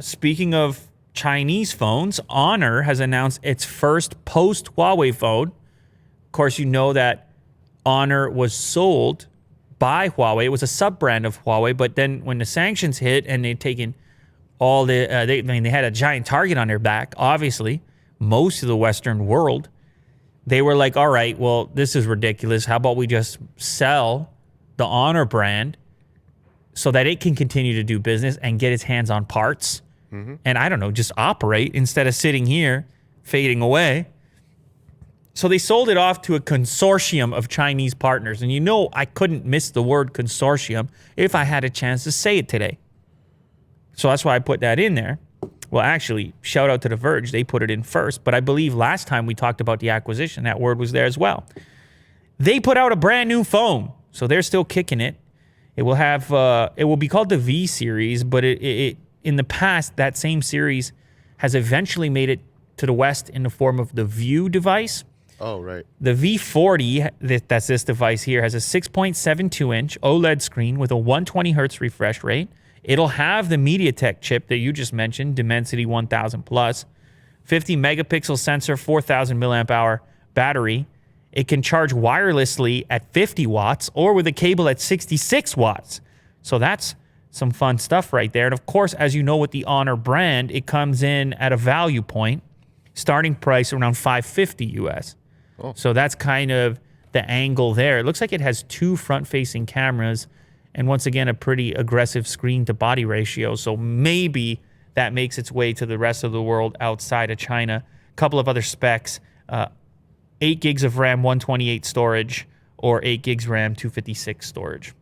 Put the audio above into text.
speaking of Chinese phones, Honor has announced its first post-Huawei phone. Of course, you know that Honor was sold by Huawei. It was a sub-brand of Huawei, but then when the sanctions hit and they'd taken all the... they had a giant target on their back, obviously, most of the Western world. They were like, all right, well, this is ridiculous. How about we just sell the Honor brand so that it can continue to do business and get its hands on parts and, I don't know, just operate instead of sitting here fading away. So they sold it off to a consortium of Chinese partners. And you know I couldn't miss the word consortium if I had a chance to say it today. So that's why I put that in there. Well, actually, shout out to The Verge. They put it in first. But I believe last time we talked about the acquisition, that word was there as well. They put out a brand new phone. So they're still kicking it. It will have, it will be called the V series, but it in the past, that same series has eventually made it to the West in the form of the View device. Oh, right. The V40, that's this device here, has a 6.72-inch OLED screen with a 120 hertz refresh rate. It'll have the MediaTek chip that you just mentioned, Dimensity 1000 Plus, 50 megapixel sensor, 4,000 milliamp hour battery. It can charge wirelessly at 50 watts or with a cable at 66 watts. So that's some fun stuff right there. And of course, as you know, with the Honor brand, it comes in at a value point, starting price around $550 US. Oh. So that's kind of the angle there. It looks like it has 2 front-facing cameras and once again, a pretty aggressive screen-to-body ratio. So maybe that makes its way to the rest of the world outside of China. A couple of other specs, 8 gigs of RAM, 128 storage, or 8 gigs RAM, 256 storage.